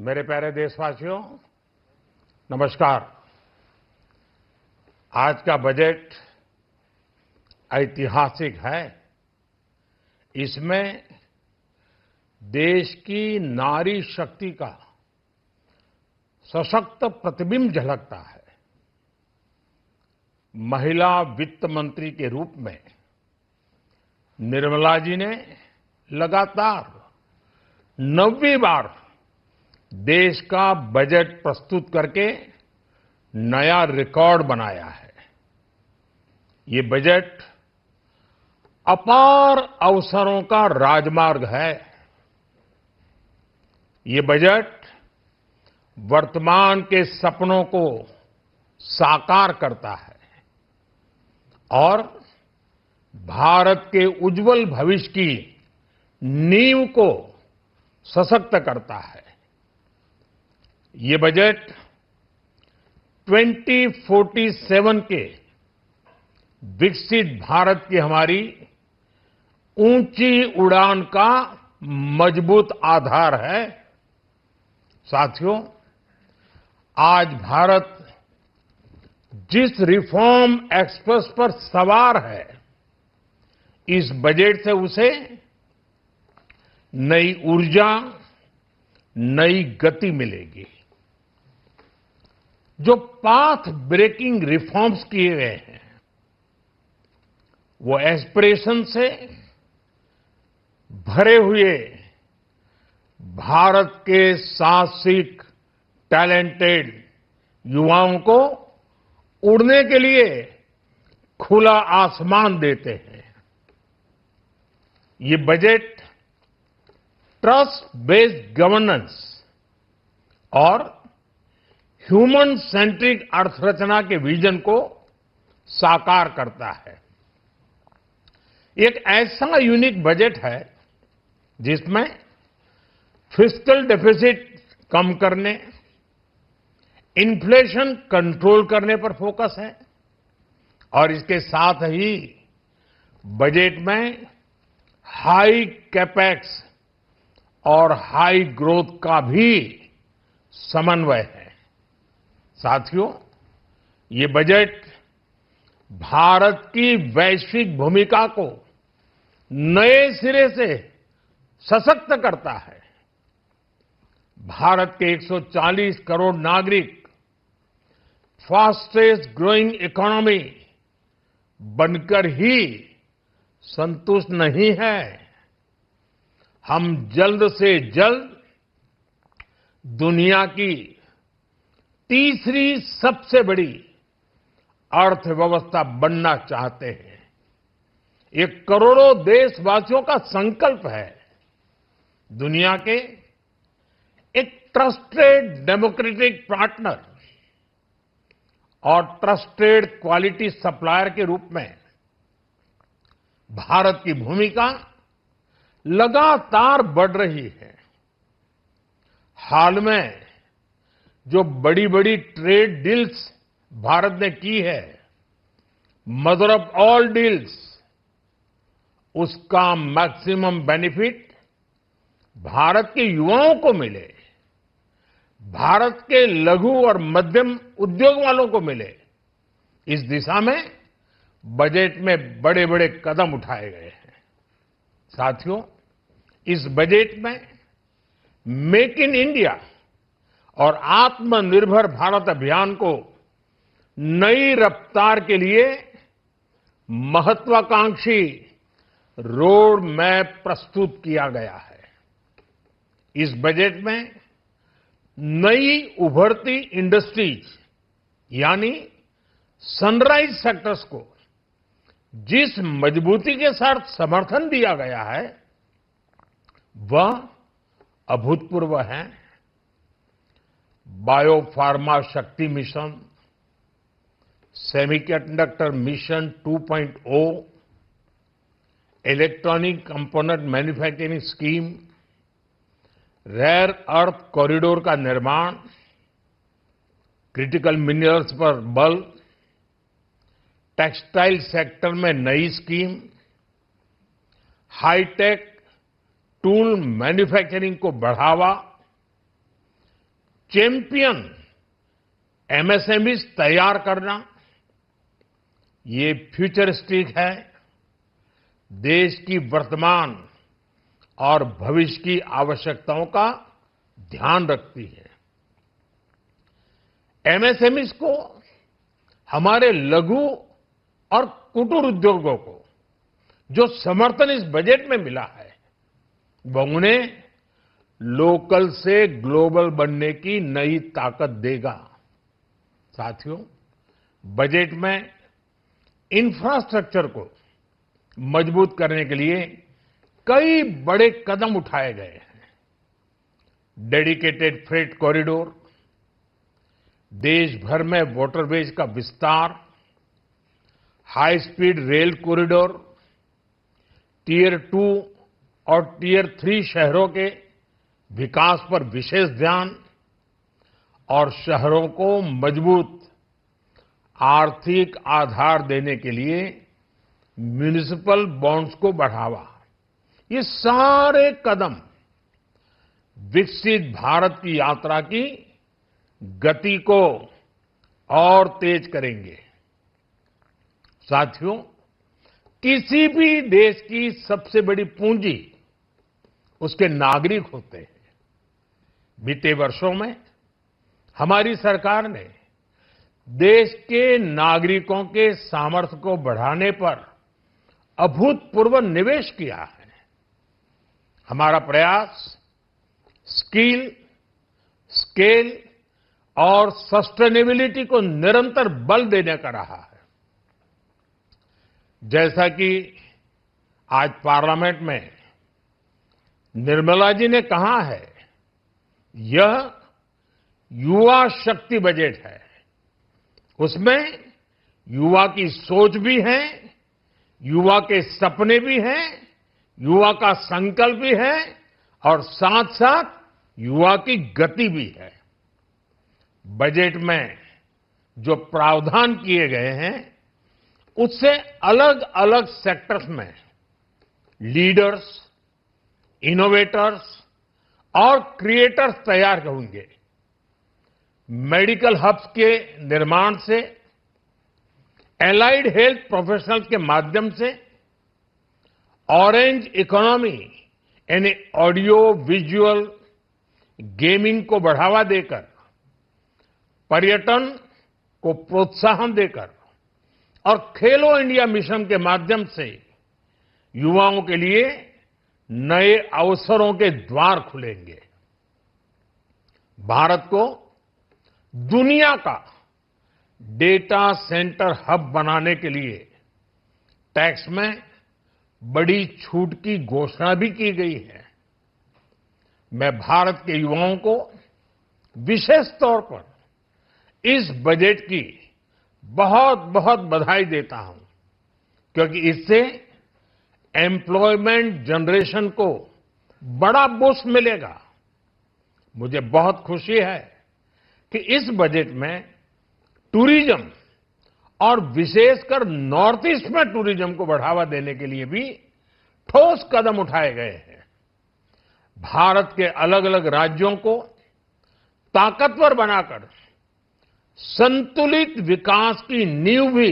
मेरे प्यारे देशवासियों, नमस्कार। आज का बजट ऐतिहासिक है। इसमें देश की नारी शक्ति का सशक्त प्रतिबिंब झलकता है। महिला वित्त मंत्री के रूप में निर्मला जी ने लगातार 9वीं बार देश का बजट प्रस्तुत करके नया रिकॉर्ड बनाया है। ये बजट अपार अवसरों का राजमार्ग है। ये बजट वर्तमान के सपनों को साकार करता है और भारत के उज्जवल भविष्य की नींव को सशक्त करता है। ये बजट 2047 के विकसित भारत की हमारी ऊंची उड़ान का मजबूत आधार है। साथियों, आज भारत जिस रिफॉर्म एक्सप्रेस पर सवार है, इस बजट से उसे नई ऊर्जा, नई गति मिलेगी। जो पाथ ब्रेकिंग रिफॉर्म्स किए गए हैं, वो एस्पिरेशन से भरे हुए भारत के साहसिक, टैलेंटेड युवाओं को उड़ने के लिए खुला आसमान देते हैं। ये बजट ट्रस्ट बेस्ड गवर्नेंस और ह्यूमन सेंट्रिक अर्थरचना के विजन को साकार करता है। एक ऐसा यूनिक बजट है जिसमें फिस्कल डेफिसिट कम करने, इन्फ्लेशन कंट्रोल करने पर फोकस है और इसके साथ ही बजट में हाई कैपेक्स और हाई ग्रोथ का भी समन्वय है। साथियों, ये बजट भारत की वैश्विक भूमिका को नए सिरे से सशक्त करता है। भारत के 140 करोड़ नागरिक फास्टेस्ट ग्रोइंग इकोनॉमी बनकर ही संतुष्ट नहीं है। हम जल्द से जल्द दुनिया की तीसरी सबसे बड़ी अर्थव्यवस्था बनना चाहते हैं। ये करोड़ों देशवासियों का संकल्प है। दुनिया के एक ट्रस्टेड डेमोक्रेटिक पार्टनर और ट्रस्टेड क्वालिटी सप्लायर के रूप में भारत की भूमिका लगातार बढ़ रही है। हाल में जो बड़ी बड़ी ट्रेड डील्स भारत ने की है, मदर ऑफ ऑल डील्स, उसका मैक्सिमम बेनिफिट भारत के युवाओं को मिले, भारत के लघु और मध्यम उद्योग वालों को मिले। इस दिशा में बजट में बड़े बड़े कदम उठाए गए हैं। साथियों, इस बजट में मेक इन इंडिया और आत्मनिर्भर भारत अभियान को नई रफ्तार के लिए महत्वाकांक्षी रोड मैप प्रस्तुत किया गया है। इस बजट में नई उभरती इंडस्ट्रीज यानी सनराइज सेक्टर्स को जिस मजबूती के साथ समर्थन दिया गया है, वह अभूतपूर्व है। Biopharma Shakti mission, semiconductor mission 2.0, electronic component manufacturing scheme, rare earth corridor का निर्माण, क्रिटिकल मिनरल्स पर बल, टेक्सटाइल सेक्टर में नई स्कीम, हाईटेक टूल मैन्युफैक्चरिंग को बढ़ावा, चैंपियन एमएसएमईज तैयार करना, ये फ्यूचरिस्टिक है, देश की वर्तमान और भविष्य की आवश्यकताओं का ध्यान रखती है। एमएसएमईज को, हमारे लघु और कुटीर उद्योगों को जो समर्थन इस बजट में मिला है, वह उन्हें लोकल से ग्लोबल बनने की नई ताकत देगा। साथियों, बजट में इंफ्रास्ट्रक्चर को मजबूत करने के लिए कई बड़े कदम उठाए गए हैं। डेडिकेटेड फ्रेट कॉरिडोर, देश भर में वाटरवेज का विस्तार, high speed rail corridor, tier 2 और टियर 3 शहरों के विकास पर विशेष ध्यान और शहरों को मजबूत आर्थिक आधार देने के लिए म्युनिसिपल बॉन्ड्स को बढ़ावा, ये सारे कदम विकसित भारत की यात्रा की गति को और तेज करेंगे। साथियों, किसी भी देश की सबसे बड़ी पूंजी उसके नागरिक होते हैं। बीते वर्षों में हमारी सरकार ने देश के नागरिकों के सामर्थ्य को बढ़ाने पर अभूतपूर्व निवेश किया है। हमारा प्रयास स्किल, स्केल और सस्टेनेबिलिटी को निरंतर बल देने का रहा है। जैसा कि आज पार्लियामेंट में निर्मला जी ने कहा है, यह युवा शक्ति बजट है। उसमें युवा की सोच भी है, युवा के सपने भी हैं, युवा का संकल्प भी है और साथ साथ युवा की गति भी है। बजट में जो प्रावधान किए गए हैं, उससे अलग अलग सेक्टर्स में लीडर्स, इनोवेटर्स और क्रिएटर्स तैयार होंगे। मेडिकल हब्स के निर्माण से, एलाइड हेल्थ प्रोफेशनल्स के माध्यम से, ऑरेंज इकोनॉमी यानी ऑडियो विजुअल गेमिंग को बढ़ावा देकर, पर्यटन को प्रोत्साहन देकर और खेलो इंडिया मिशन के माध्यम से युवाओं के लिए नए अवसरों के द्वार खुलेंगे। भारत को दुनिया का डेटा सेंटर हब बनाने के लिए टैक्स में बड़ी छूट की घोषणा भी की गई है। मैं भारत के युवाओं को विशेष तौर पर इस बजट की बहुत बहुत बधाई देता हूं, क्योंकि इससे एम्प्लॉयमेंट जनरेशन को बड़ा बूस्ट मिलेगा। मुझे बहुत खुशी है कि इस बजट में टूरिज्म और विशेषकर नॉर्थ ईस्ट में टूरिज्म को बढ़ावा देने के लिए भी ठोस कदम उठाए गए हैं। भारत के अलग अलग राज्यों को ताकतवर बनाकर संतुलित विकास की नींव भी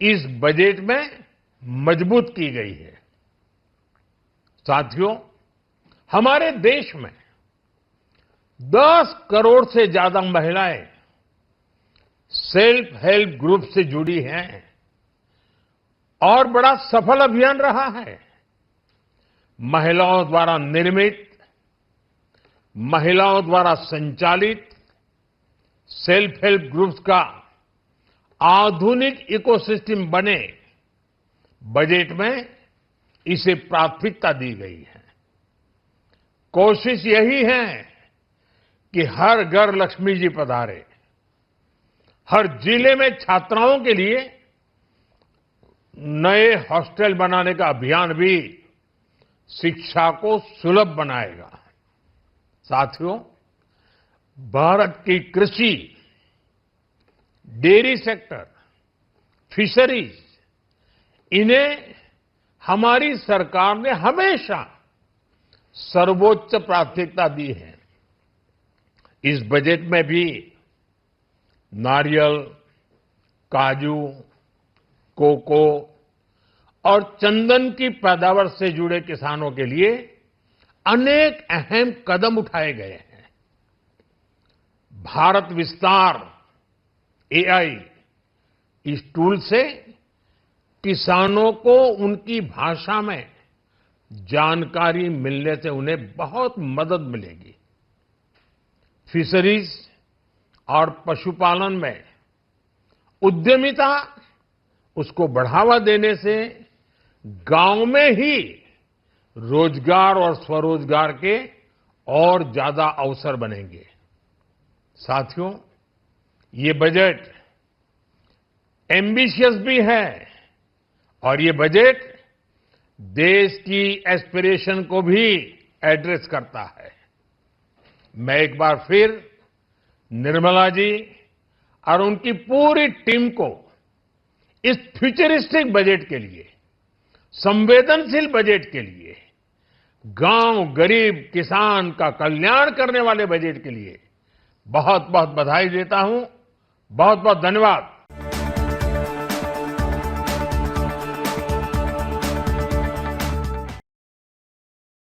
इस बजट में मजबूत की गई है। साथियों, हमारे देश में 10 करोड़ से ज्यादा महिलाएं सेल्फ हेल्प ग्रुप से जुड़ी हैं और बड़ा सफल अभियान रहा है। महिलाओं द्वारा निर्मित, महिलाओं द्वारा संचालित सेल्फ हेल्प ग्रुप्स का आधुनिक इकोसिस्टम बने, बजट में इसे प्राथमिकता दी गई है। कोशिश यही है कि हर घर लक्ष्मी जी पधारे। हर जिले में छात्राओं के लिए नए हॉस्टल बनाने का अभियान भी शिक्षा को सुलभ बनाएगा। साथियों, भारत की कृषि, डेयरी सेक्टर, फिशरीज, इन्हें हमारी सरकार ने हमेशा सर्वोच्च प्राथमिकता दी है। इस बजट में भी नारियल, काजू, कोको और चंदन की पैदावार से जुड़े किसानों के लिए अनेक अहम कदम उठाए गए हैं। भारत विस्तार एआई इस टूल से किसानों को उनकी भाषा में जानकारी मिलने से उन्हें बहुत मदद मिलेगी। फिशरीज और पशुपालन में उद्यमिता, उसको बढ़ावा देने से गांव में ही रोजगार और स्वरोजगार के और ज्यादा अवसर बनेंगे। साथियों, ये बजट एम्बिशियस भी है और ये बजट देश की एस्पिरेशन को भी एड्रेस करता है। मैं एक बार फिर निर्मला जी और उनकी पूरी टीम को इस फ्यूचरिस्टिक बजट के लिए, संवेदनशील बजट के लिए, गांव, गरीब, किसान का कल्याण करने वाले बजट के लिए बहुत बहुत बधाई देता हूं। बहुत बहुत धन्यवाद।